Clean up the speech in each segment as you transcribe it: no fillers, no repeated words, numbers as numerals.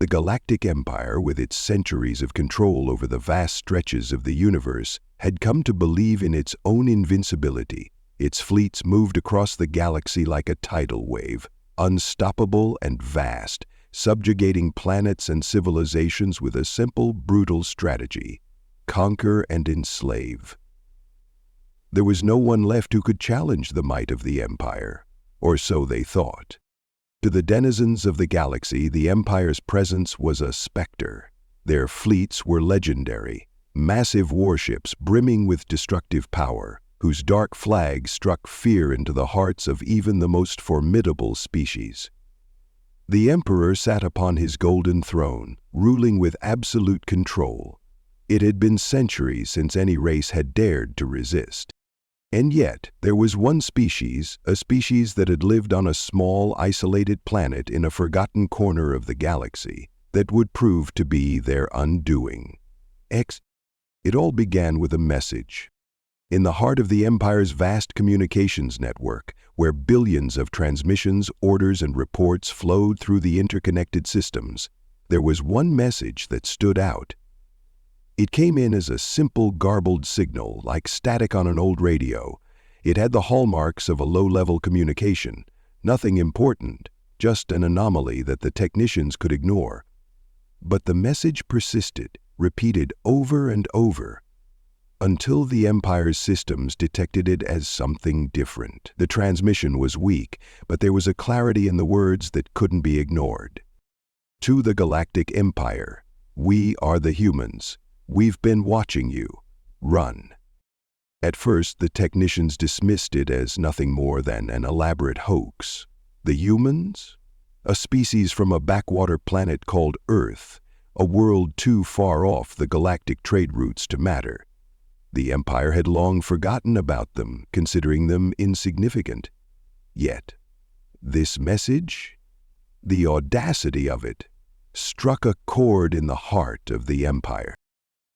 The Galactic Empire, with its centuries of control over the vast stretches of the universe, had come to believe in its own invincibility. Its fleets moved across the galaxy like a tidal wave, unstoppable and vast, subjugating planets and civilizations with a simple, brutal strategy: conquer and enslave. There was no one left who could challenge the might of the Empire, or so they thought. To the denizens of the galaxy, the Empire's presence was a specter. Their fleets were legendary, massive warships brimming with destructive power, whose dark flags struck fear into the hearts of even the most formidable species. The Emperor sat upon his golden throne, ruling with absolute control. It had been centuries since any race had dared to resist. And yet, there was one species, a species that had lived on a small, isolated planet in a forgotten corner of the galaxy, that would prove to be their undoing. It all began with a message. In the heart of the Empire's vast communications network, where billions of transmissions, orders, and reports flowed through the interconnected systems, there was one message that stood out. It came in as a simple, garbled signal, like static on an old radio. It had the hallmarks of a low-level communication, nothing important, just an anomaly that the technicians could ignore. But the message persisted, repeated over and over, until the Empire's systems detected it as something different. The transmission was weak, but there was a clarity in the words that couldn't be ignored. To the Galactic Empire, we are the humans. We've been watching you. Run. At first, the technicians dismissed it as nothing more than an elaborate hoax. The humans? A species from a backwater planet called Earth, a world too far off the galactic trade routes to matter. The Empire had long forgotten about them, considering them insignificant. Yet, this message, the audacity of it, struck a chord in the heart of the Empire.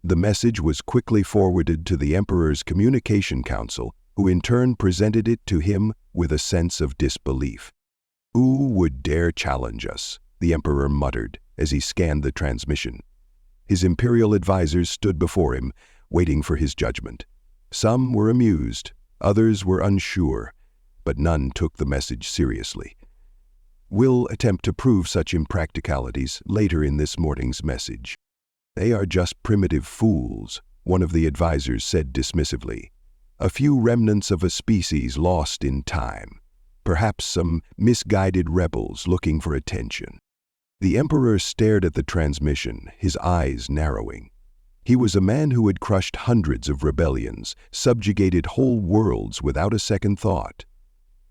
The message was quickly forwarded to the Emperor's Communication Council, who in turn presented it to him with a sense of disbelief. "Who would dare challenge us?" the Emperor muttered as he scanned the transmission. His imperial advisors stood before him, waiting for his judgment. Some were amused, others were unsure, but none took the message seriously. "We'll attempt to prove such impracticalities later in this morning's message." "They are just primitive fools," one of the advisors said dismissively. "A few remnants of a species lost in time. Perhaps some misguided rebels looking for attention." The Emperor stared at the transmission, his eyes narrowing. He was a man who had crushed hundreds of rebellions, subjugated whole worlds without a second thought.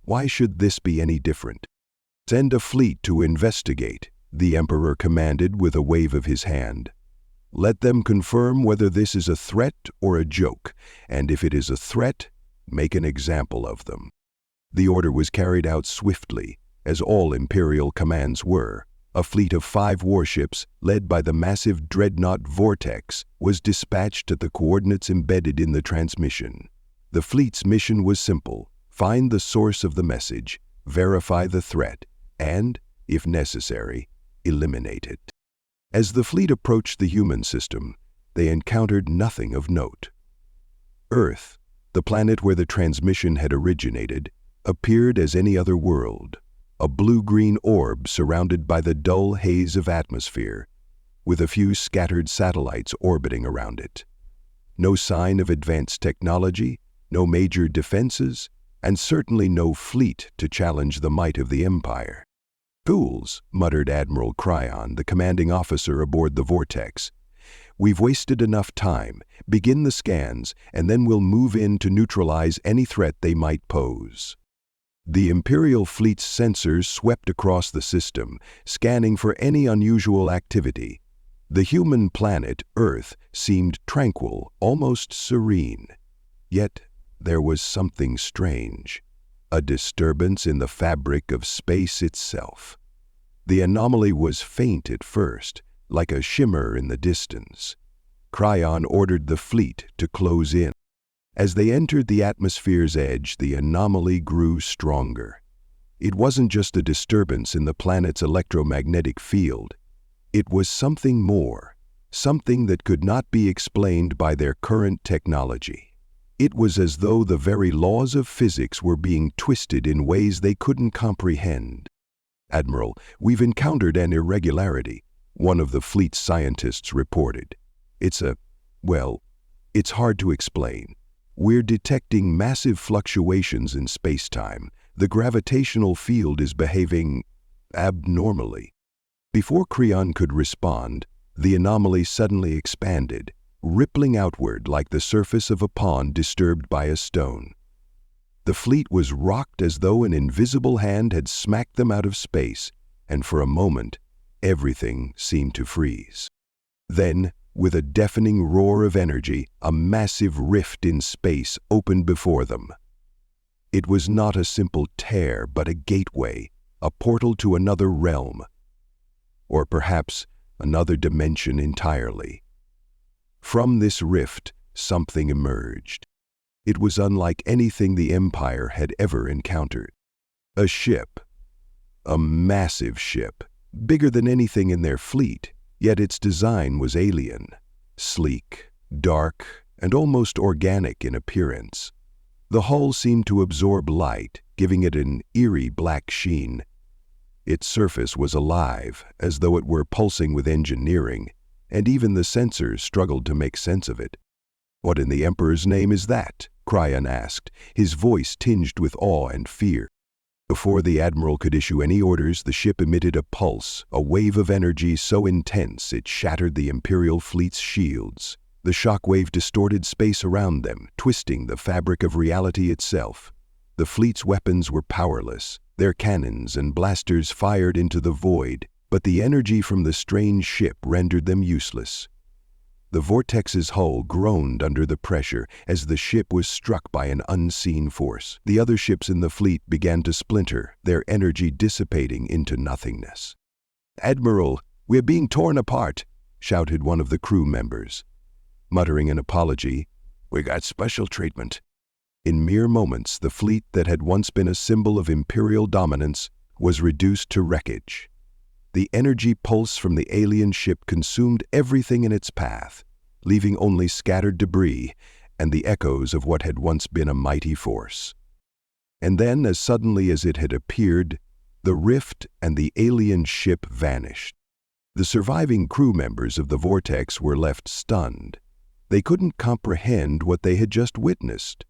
Why should this be any different? "Send a fleet to investigate," the Emperor commanded with a wave of his hand. "Let them confirm whether this is a threat or a joke, and if it is a threat, make an example of them." The order was carried out swiftly, as all Imperial commands were. A fleet of 5 warships, led by the massive dreadnought Vortex, was dispatched at the coordinates embedded in the transmission. The fleet's mission was simple: find the source of the message, verify the threat, and, if necessary, eliminate it. As the fleet approached the human system, they encountered nothing of note. Earth, the planet where the transmission had originated, appeared as any other world, a blue-green orb surrounded by the dull haze of atmosphere, with a few scattered satellites orbiting around it. No sign of advanced technology, no major defenses, and certainly no fleet to challenge the might of the Empire. "Fools," muttered Admiral Cryon, the commanding officer aboard the Vortex. "We've wasted enough time. Begin the scans, and then we'll move in to neutralize any threat they might pose." The Imperial fleet's sensors swept across the system, scanning for any unusual activity. The human planet, Earth, seemed tranquil, almost serene. Yet there was something strange. A disturbance in the fabric of space itself. The anomaly was faint at first, like a shimmer in the distance. Cryon ordered the fleet to close in. As they entered the atmosphere's edge, the anomaly grew stronger. It wasn't just a disturbance in the planet's electromagnetic field. It was something more, something that could not be explained by their current technology. It was as though the very laws of physics were being twisted in ways they couldn't comprehend. "Admiral, we've encountered an irregularity," one of the fleet's scientists reported. It's hard to explain. We're detecting massive fluctuations in space-time. The gravitational field is behaving abnormally." Before Creon could respond, the anomaly suddenly expanded, rippling outward like the surface of a pond disturbed by a stone. The fleet was rocked as though an invisible hand had smacked them out of space, and for a moment, everything seemed to freeze. Then, with a deafening roar of energy, a massive rift in space opened before them. It was not a simple tear, but a gateway, a portal to another realm, or perhaps another dimension entirely. From this rift, something emerged. It was unlike anything the Empire had ever encountered. A ship. A massive ship, bigger than anything in their fleet, yet its design was alien, sleek, dark, and almost organic in appearance. The hull seemed to absorb light, giving it an eerie black sheen. Its surface was alive, as though it were pulsing with engineering, and even the sensors struggled to make sense of it. "What in the Emperor's name is that?" Creon asked, his voice tinged with awe and fear. Before the Admiral could issue any orders, the ship emitted a pulse, a wave of energy so intense it shattered the Imperial fleet's shields. The shockwave distorted space around them, twisting the fabric of reality itself. The fleet's weapons were powerless. Their cannons and blasters fired into the void, but the energy from the strange ship rendered them useless. The vortex's hull groaned under the pressure as the ship was struck by an unseen force. The other ships in the fleet began to splinter, their energy dissipating into nothingness. "Admiral, we're being torn apart," shouted one of the crew members. Muttering an apology, "We got special treatment." In mere moments, the fleet that had once been a symbol of Imperial dominance was reduced to wreckage. The energy pulse from the alien ship consumed everything in its path, leaving only scattered debris and the echoes of what had once been a mighty force. And then, as suddenly as it had appeared, the rift and the alien ship vanished. The surviving crew members of the vortex were left stunned. They couldn't comprehend what they had just witnessed.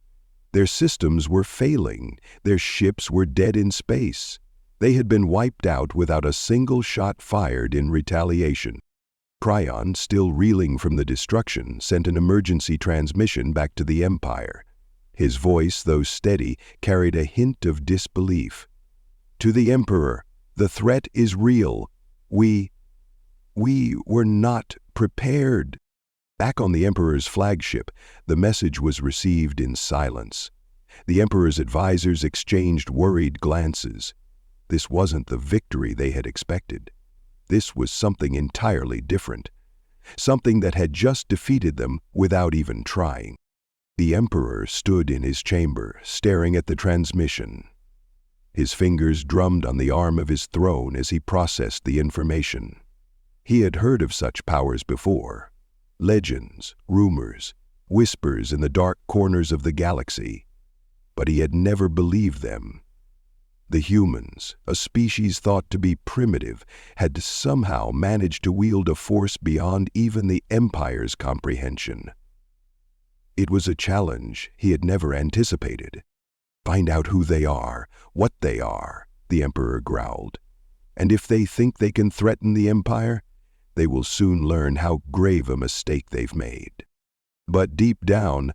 Their systems were failing. Their ships were dead in space. They had been wiped out without a single shot fired in retaliation. Creon, still reeling from the destruction, sent an emergency transmission back to the Empire. His voice, though steady, carried a hint of disbelief. "To the Emperor, the threat is real. We were not prepared." Back on the Emperor's flagship, the message was received in silence. The Emperor's advisors exchanged worried glances. This wasn't the victory they had expected. This was something entirely different, something that had just defeated them without even trying. The Emperor stood in his chamber, staring at the transmission. His fingers drummed on the arm of his throne as he processed the information. He had heard of such powers before. Legends, rumors, whispers in the dark corners of the galaxy. But he had never believed them. The humans, a species thought to be primitive, had somehow managed to wield a force beyond even the Empire's comprehension. It was a challenge he had never anticipated. "Find out who they are, what they are," the Emperor growled. "And if they think they can threaten the Empire, they will soon learn how grave a mistake they've made." But deep down,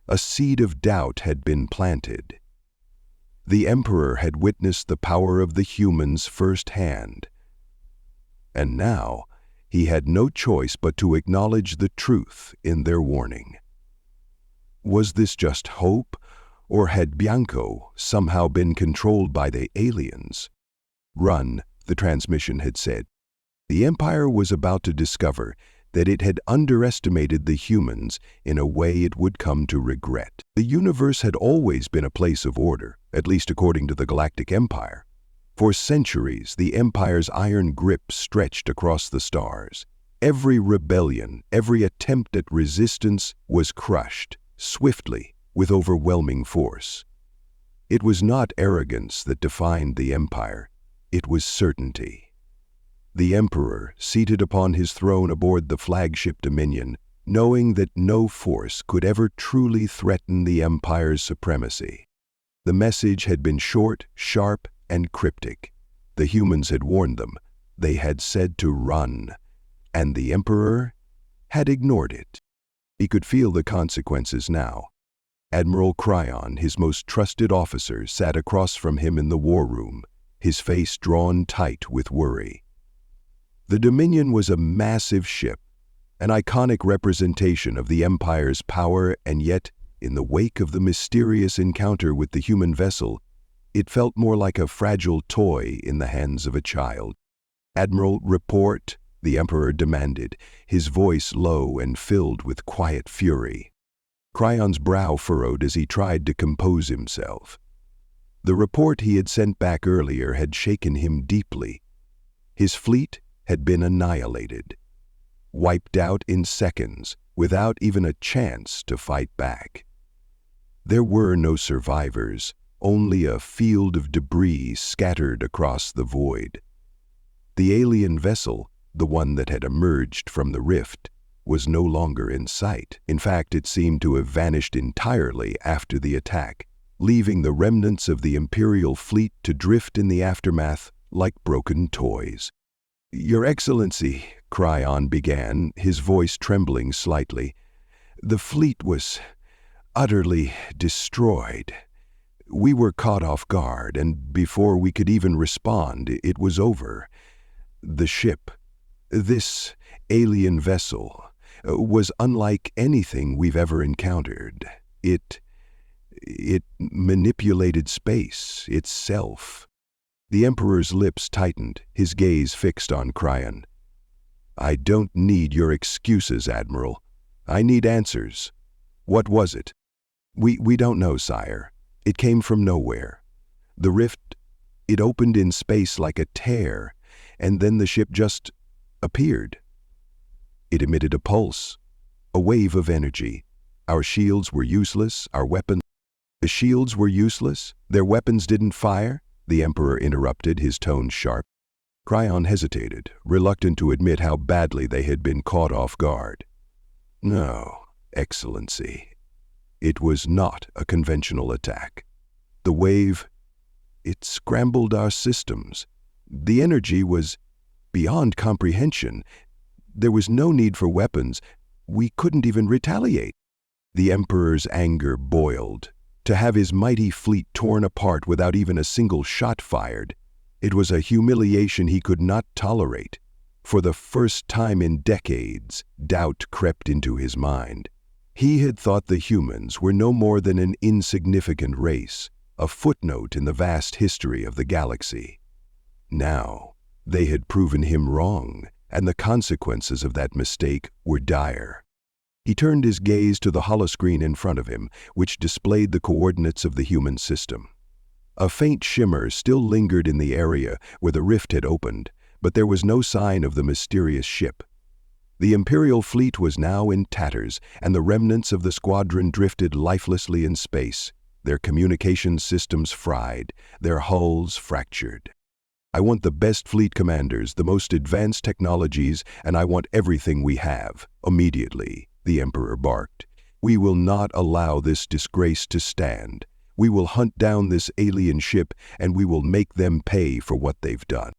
a seed of doubt had been planted. The Emperor had witnessed the power of the humans firsthand. And now, he had no choice but to acknowledge the truth in their warning. Was this just hope, or had Bianco somehow been controlled by the aliens? "Run," the transmission had said. The Empire was about to discover that it had underestimated the humans in a way it would come to regret. The universe had always been a place of order, at least according to the Galactic Empire. For centuries, the Empire's iron grip stretched across the stars. Every rebellion, every attempt at resistance was crushed, swiftly, with overwhelming force. It was not arrogance that defined the Empire, it was certainty. The Emperor, seated upon his throne aboard the flagship Dominion, knowing that no force could ever truly threaten the Empire's supremacy. The message had been short, sharp, and cryptic. The humans had warned them. They had said to run. And the Emperor had ignored it. He could feel the consequences now. Admiral Cryon, his most trusted officer, sat across from him in the war room, his face drawn tight with worry. The Dominion was a massive ship, an iconic representation of the Empire's power, and yet, in the wake of the mysterious encounter with the human vessel, it felt more like a fragile toy in the hands of a child. "Admiral, report," the Emperor demanded, his voice low and filled with quiet fury. Cryon's brow furrowed as he tried to compose himself. The report he had sent back earlier had shaken him deeply. His fleet had been annihilated, wiped out in seconds, without even a chance to fight back. There were no survivors, only a field of debris scattered across the void. The alien vessel, the one that had emerged from the rift, was no longer in sight. In fact, it seemed to have vanished entirely after the attack, leaving the remnants of the Imperial fleet to drift in the aftermath like broken toys. "Your Excellency," Cryon began, his voice trembling slightly, "the fleet was utterly destroyed. We were caught off guard, and before we could even respond, it was over. The ship, this alien vessel, was unlike anything we've ever encountered. It manipulated space itself." The Emperor's lips tightened, his gaze fixed on Cryon. "I don't need your excuses, Admiral. I need answers. What was it?" We don't know, sire. It came from nowhere. The rift, it opened in space like a tear, and then the ship just appeared. It emitted a pulse, a wave of energy. Our shields were useless, our weapons... The shields were useless? Their weapons didn't fire? The Emperor interrupted, his tone sharp. Cryon hesitated, reluctant to admit how badly they had been caught off guard. "No, Excellency. It was not a conventional attack. The wave, it scrambled our systems. The energy was beyond comprehension. There was no need for weapons. We couldn't even retaliate." The Emperor's anger boiled. To have his mighty fleet torn apart without even a single shot fired, it was a humiliation he could not tolerate. For the first time in decades, doubt crept into his mind. He had thought the humans were no more than an insignificant race, a footnote in the vast history of the galaxy. Now, they had proven him wrong, and the consequences of that mistake were dire. He turned his gaze to the holoscreen in front of him, which displayed the coordinates of the human system. A faint shimmer still lingered in the area where the rift had opened, but there was no sign of the mysterious ship. The Imperial fleet was now in tatters, and the remnants of the squadron drifted lifelessly in space, their communications systems fried, their hulls fractured. "I want the best fleet commanders, the most advanced technologies, and I want everything we have, immediately," the Emperor barked. "We will not allow this disgrace to stand. We will hunt down this alien ship, and we will make them pay for what they've done."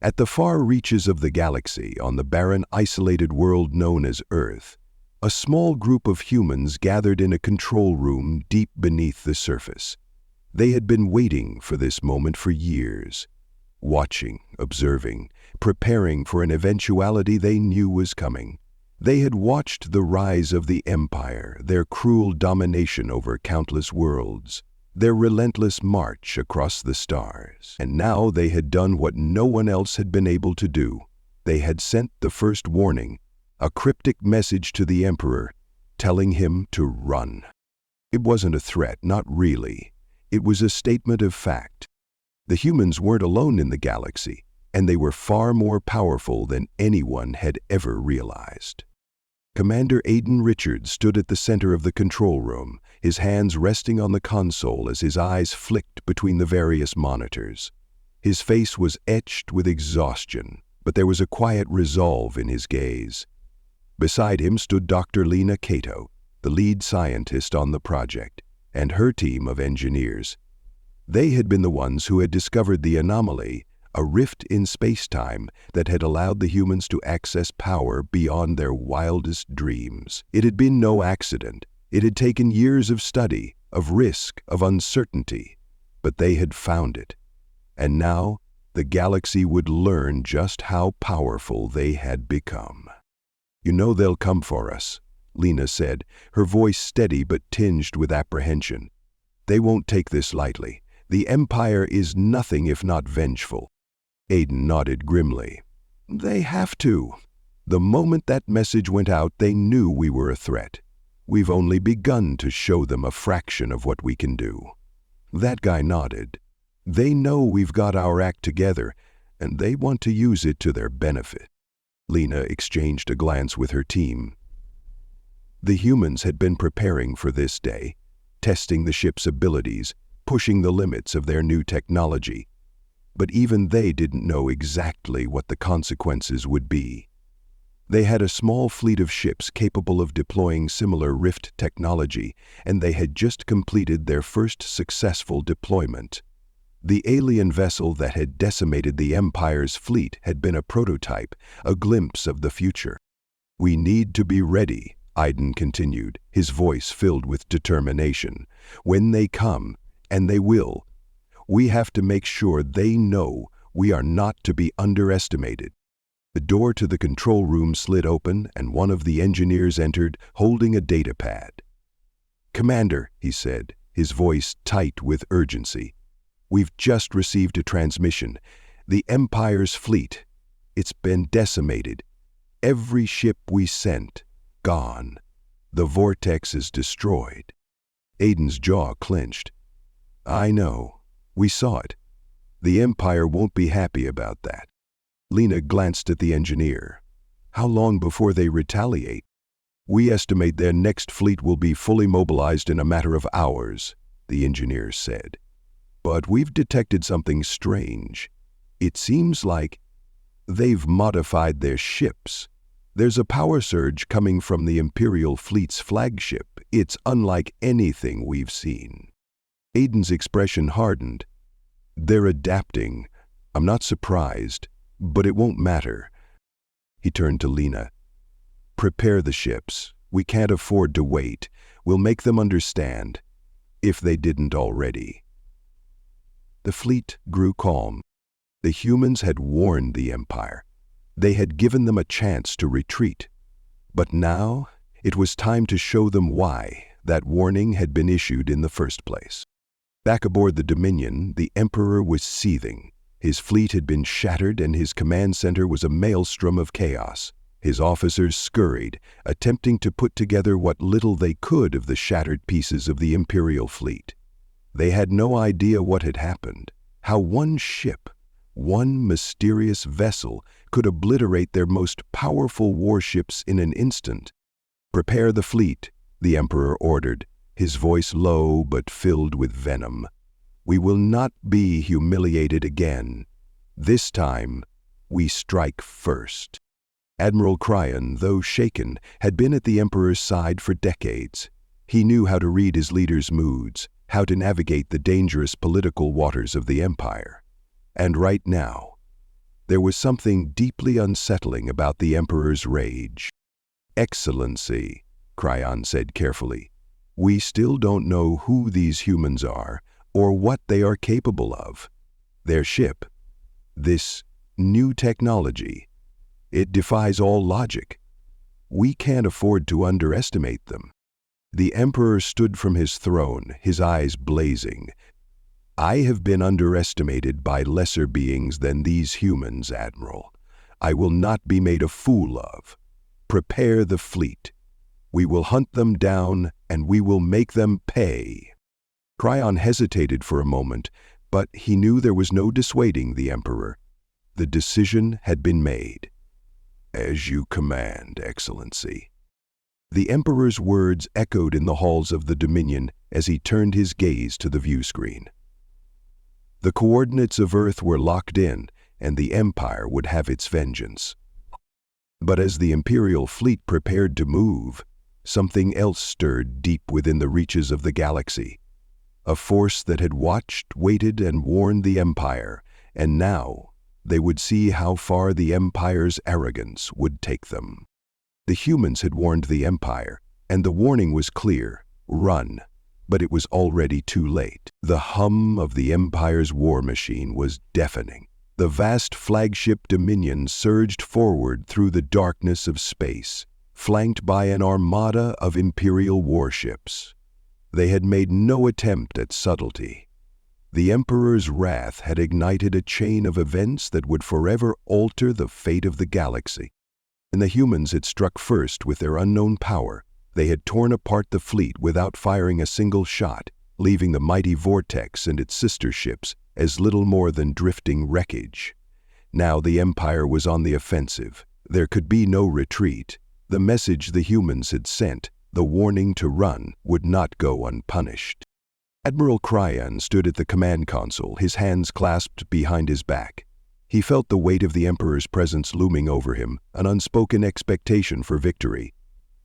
At the far reaches of the galaxy, on the barren, isolated world known as Earth, a small group of humans gathered in a control room deep beneath the surface. They had been waiting for this moment for years, watching, observing, preparing for an eventuality they knew was coming. They had watched the rise of the Empire, their cruel domination over countless worlds, their relentless march across the stars. And now they had done what no one else had been able to do. They had sent the first warning, a cryptic message to the Emperor, telling him to run. It wasn't a threat, not really. It was a statement of fact. The humans weren't alone in the galaxy, and they were far more powerful than anyone had ever realized. Commander Aiden Richards stood at the center of the control room, his hands resting on the console as his eyes flicked between the various monitors. His face was etched with exhaustion, but there was a quiet resolve in his gaze. Beside him stood Dr. Lena Cato, the lead scientist on the project, and her team of engineers. They had been the ones who had discovered the anomaly, a rift in space-time that had allowed the humans to access power beyond their wildest dreams. It had been no accident. It had taken years of study, of risk, of uncertainty, but they had found it. And now, the galaxy would learn just how powerful they had become. "You know they'll come for us," Lena said, her voice steady but tinged with apprehension. "They won't take this lightly. The Empire is nothing if not vengeful." Aiden nodded grimly. "They have to. The moment that message went out, they knew we were a threat. We've only begun to show them a fraction of what we can do." That guy nodded. "They know we've got our act together, and they want to use it to their benefit." Lena exchanged a glance with her team. The humans had been preparing for this day, testing the ship's abilities, pushing the limits of their new technology. But even they didn't know exactly what the consequences would be. They had a small fleet of ships capable of deploying similar Rift technology, and they had just completed their first successful deployment. The alien vessel that had decimated the Empire's fleet had been a prototype, a glimpse of the future. "We need to be ready," Aiden continued, his voice filled with determination. "When they come, and they will, we have to make sure they know we are not to be underestimated." The door to the control room slid open, and one of the engineers entered, holding a data pad. "Commander," he said, his voice tight with urgency, "we've just received a transmission. The Empire's fleet, it's been decimated. Every ship we sent, gone. The vortex is destroyed." Aiden's jaw clenched. "I know. We saw it. The Empire won't be happy about that." Lena glanced at the engineer. "How long before they retaliate?" "We estimate their next fleet will be fully mobilized in a matter of hours," the engineer said. "But we've detected something strange. It seems like they've modified their ships. There's a power surge coming from the Imperial fleet's flagship. It's unlike anything we've seen." Aiden's expression hardened. "They're adapting. I'm not surprised, but it won't matter." He turned to Lena. "Prepare the ships. We can't afford to wait. We'll make them understand, if they didn't already." The fleet grew calm. The humans had warned the Empire. They had given them a chance to retreat. But now, it was time to show them why that warning had been issued in the first place. Back aboard the Dominion, the Emperor was seething. His fleet had been shattered, and his command center was a maelstrom of chaos. His officers scurried, attempting to put together what little they could of the shattered pieces of the Imperial fleet. They had no idea what had happened, how one ship, one mysterious vessel, could obliterate their most powerful warships in an instant. "Prepare the fleet," the Emperor ordered, his voice low but filled with venom. "We will not be humiliated again. This time, we strike first." Admiral Cryan, though shaken, had been at the Emperor's side for decades. He knew how to read his leader's moods, how to navigate the dangerous political waters of the Empire. And right now, there was something deeply unsettling about the Emperor's rage. "Excellency," Cryan said carefully, "we still don't know who these humans are or what they are capable of. Their ship, this new technology, it defies all logic. We can't afford to underestimate them." The Emperor stood from his throne, his eyes blazing. "I have been underestimated by lesser beings than these humans, Admiral. I will not be made a fool of. Prepare the fleet. We will hunt them down, and we will make them pay." Cryan hesitated for a moment, But he knew there was no dissuading the Emperor. The decision had been made. "As you command, Excellency." The Emperor's words echoed in the halls of the Dominion as he turned his gaze to the viewscreen. The coordinates of Earth were locked in, and the Empire would have its vengeance. But as the Imperial fleet prepared to move, something else stirred deep within the reaches of the galaxy. A force that had watched, waited, and warned the Empire, and now they would see how far the Empire's arrogance would take them. The humans had warned the Empire, and the warning was clear: run. But it was already too late. The hum of the Empire's war machine was deafening. The vast flagship Dominion surged forward through the darkness of space, flanked by an armada of Imperial warships. They had made no attempt at subtlety. The Emperor's wrath had ignited a chain of events that would forever alter the fate of the galaxy. And the humans had struck first with their unknown power. They had torn apart the fleet without firing a single shot, leaving the mighty Vortex and its sister ships as little more than drifting wreckage. Now the Empire was on the offensive. There could be no retreat. The message the humans had sent, the warning to run, would not go unpunished. Admiral Cryan stood at the command console, his hands clasped behind his back. He felt the weight of the Emperor's presence looming over him, an unspoken expectation for victory.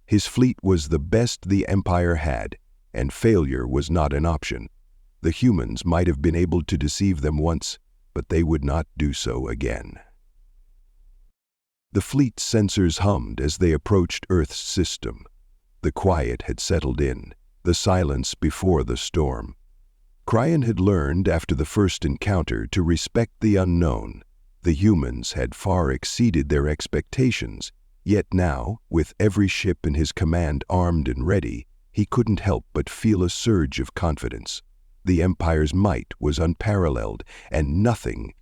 His fleet was the best the Empire had, and failure was not an option. The humans might have been able to deceive them once, but they would not do so again. The fleet's sensors hummed as they approached Earth's system. The quiet had settled in, the silence before the storm. Cryan had learned after the first encounter to respect the unknown. The humans had far exceeded their expectations, yet now, with every ship in his command armed and ready, he couldn't help but feel a surge of confidence. The Empire's might was unparalleled, and nothing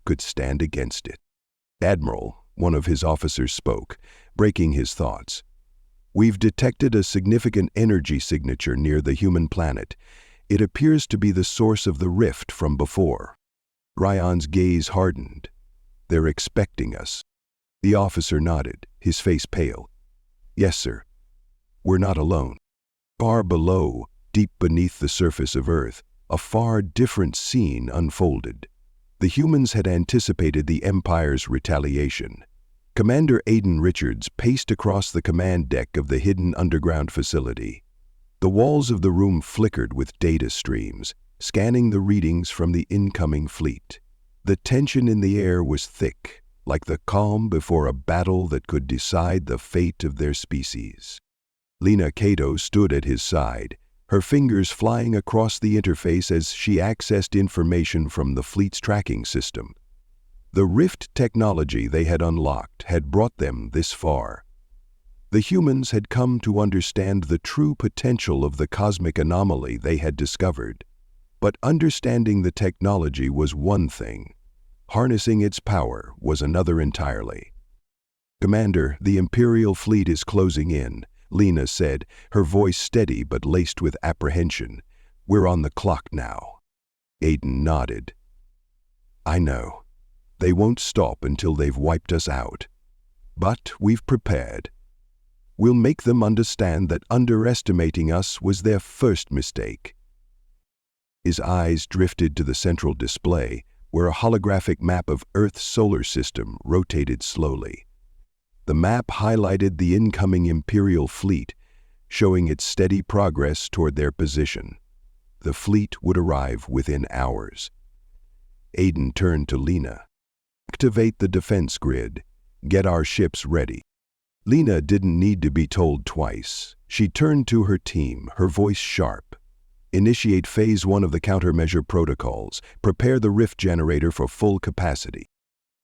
could stand against it. "Admiral," one of his officers spoke, breaking his thoughts. "We've detected a significant energy signature near the human planet. It appears to be the source of the rift from before." Cryan's gaze hardened. "They're expecting us." The officer nodded, his face pale. "Yes, sir. We're not alone." Far below, deep beneath the surface of Earth, a far different scene unfolded. The humans had anticipated the Empire's retaliation. Commander Aiden Richards paced across the command deck of the hidden underground facility. The walls of the room flickered with data streams, scanning the readings from the incoming fleet. The tension in the air was thick, like the calm before a battle that could decide the fate of their species. Lena Cato stood at his side, her fingers flying across the interface as she accessed information from the fleet's tracking system. The rift technology they had unlocked had brought them this far. The humans had come to understand the true potential of the cosmic anomaly they had discovered. But understanding the technology was one thing. Harnessing its power was another entirely. "Commander, the Imperial fleet is closing in," Lena said, her voice steady but laced with apprehension. "We're on the clock now." Aiden nodded. "I know. They won't stop until they've wiped us out. But we've prepared. We'll make them understand that underestimating us was their first mistake." His eyes drifted to the central display, where a holographic map of Earth's solar system rotated slowly. The map highlighted the incoming Imperial fleet, showing its steady progress toward their position. The fleet would arrive within hours. Aiden turned to Lena. "Activate the defense grid. Get our ships ready." Lena didn't need to be told twice. She turned to her team, her voice sharp. "Initiate Phase 1 of the countermeasure protocols. Prepare the rift generator for full capacity."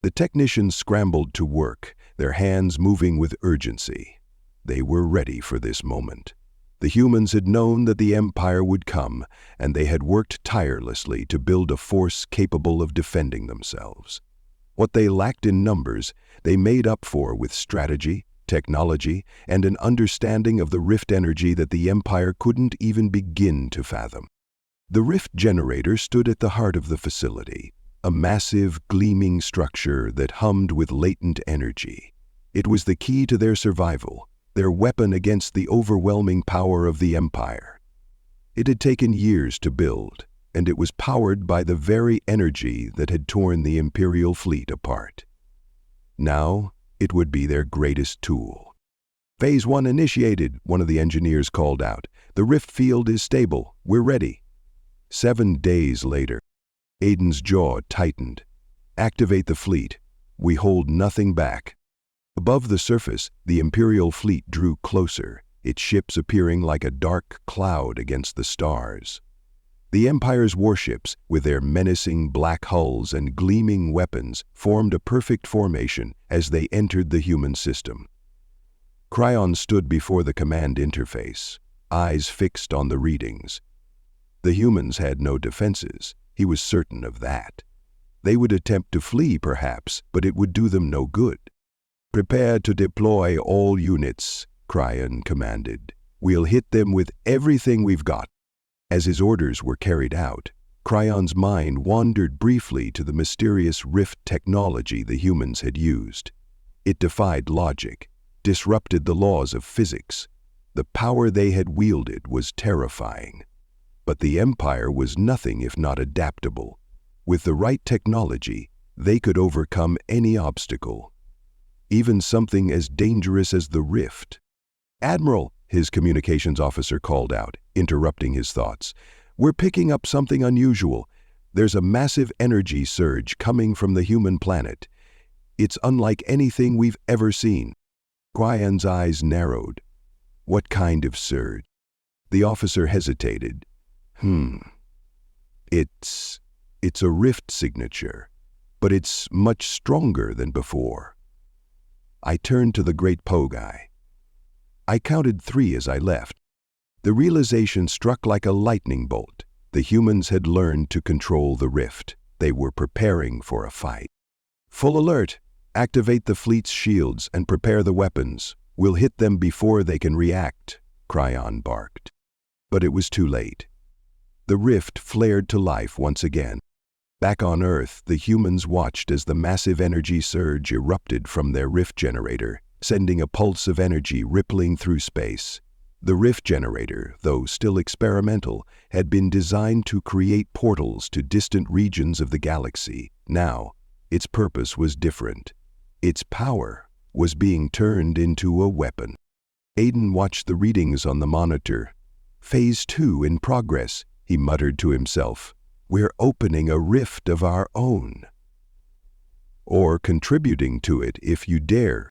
The technicians scrambled to work, their hands moving with urgency. They were ready for this moment. The humans had known that the Empire would come, and they had worked tirelessly to build a force capable of defending themselves. What they lacked in numbers, they made up for with strategy, technology, and an understanding of the rift energy that the Empire couldn't even begin to fathom. The rift generator stood at the heart of the facility, a massive, gleaming structure that hummed with latent energy. It was the key to their survival, their weapon against the overwhelming power of the Empire. It had taken years to build, and it was powered by the very energy that had torn the Imperial fleet apart. Now, it would be their greatest tool. "Phase 1 initiated," one of the engineers called out. "The rift field is stable. We're ready." 7 days later, Aiden's jaw tightened. "Activate the fleet. We hold nothing back." Above the surface, the Imperial fleet drew closer, its ships appearing like a dark cloud against the stars. The Empire's warships, with their menacing black hulls and gleaming weapons, formed a perfect formation as they entered the human system. Cryon stood before the command interface, eyes fixed on the readings. The humans had no defenses. He was certain of that. They would attempt to flee, perhaps, but it would do them no good. "Prepare to deploy all units," Cryon commanded. "We'll hit them with everything we've got." As his orders were carried out, Cryon's mind wandered briefly to the mysterious rift technology the humans had used. It defied logic, disrupted the laws of physics. The power they had wielded was terrifying. But the Empire was nothing if not adaptable. With the right technology, they could overcome any obstacle, even something as dangerous as the rift. "Admiral," his communications officer called out, interrupting his thoughts, "we're picking up something unusual. There's a massive energy surge coming from the human planet. It's unlike anything we've ever seen." Cryon's eyes narrowed. "What kind of surge?" The officer hesitated. It's a rift signature, but it's much stronger than before." I turned to the great Poe guy. I counted 3 as I left. The realization struck like a lightning bolt. The humans had learned to control the rift. They were preparing for a fight. "Full alert! Activate the fleet's shields and prepare the weapons. We'll hit them before they can react," Cryon barked. But it was too late. The rift flared to life once again. Back on Earth, the humans watched as the massive energy surge erupted from their rift generator, sending a pulse of energy rippling through space. The rift generator, though still experimental, had been designed to create portals to distant regions of the galaxy. Now, its purpose was different. Its power was being turned into a weapon. Aiden watched the readings on the monitor. "Phase 2 in progress," he muttered to himself. "We're opening a rift of our own." "Or contributing to it if you dare."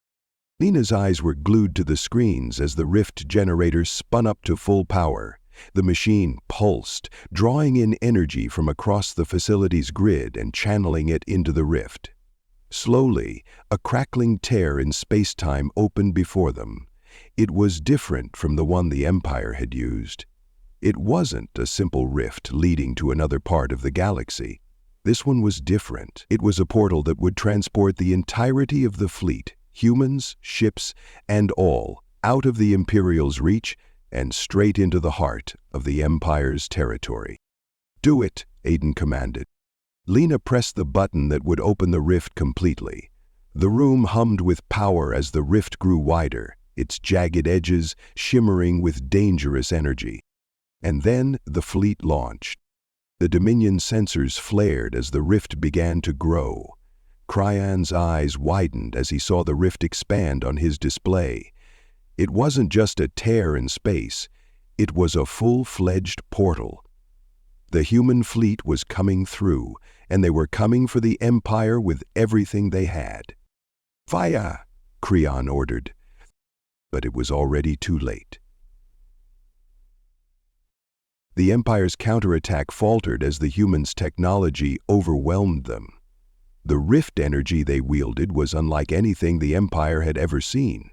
Nina's eyes were glued to the screens as the rift generator spun up to full power. The machine pulsed, drawing in energy from across the facility's grid and channeling it into the rift. Slowly, a crackling tear in space-time opened before them. It was different from the one the Empire had used. It wasn't a simple rift leading to another part of the galaxy. This one was different. It was a portal that would transport the entirety of the fleet, humans, ships, and all, out of the Imperial's reach and straight into the heart of the Empire's territory. "Do it," Aiden commanded. Lena pressed the button that would open the rift completely. The room hummed with power as the rift grew wider, its jagged edges shimmering with dangerous energy. And then the fleet launched. The Dominion sensors flared as the rift began to grow. Cryon's eyes widened as he saw the rift expand on his display. It wasn't just a tear in space, it was a full-fledged portal. The human fleet was coming through, and they were coming for the Empire with everything they had. "Fire!" Cryon ordered. But it was already too late. The Empire's counterattack faltered as the humans' technology overwhelmed them. The rift energy they wielded was unlike anything the Empire had ever seen.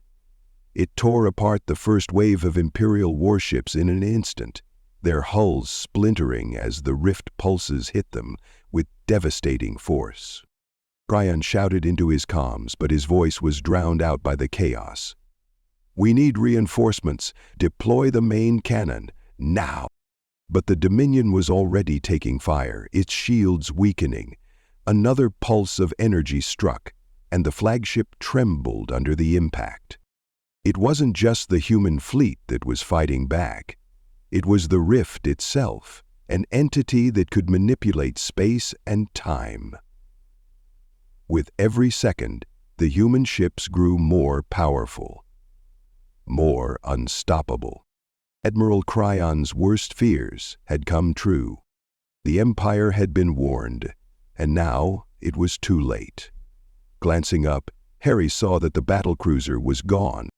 It tore apart the first wave of Imperial warships in an instant, their hulls splintering as the rift pulses hit them with devastating force. Cryon shouted into his comms, but his voice was drowned out by the chaos. "We need reinforcements. Deploy the main cannon, now." But the Dominion was already taking fire, its shields weakening. Another pulse of energy struck, and the flagship trembled under the impact. It wasn't just the human fleet that was fighting back. It was the Rift itself, an entity that could manipulate space and time. With every second, the human ships grew more powerful, more unstoppable. Admiral Cryon's worst fears had come true. The Empire had been warned, and now it was too late. Glancing up, Harry saw that the battlecruiser was gone.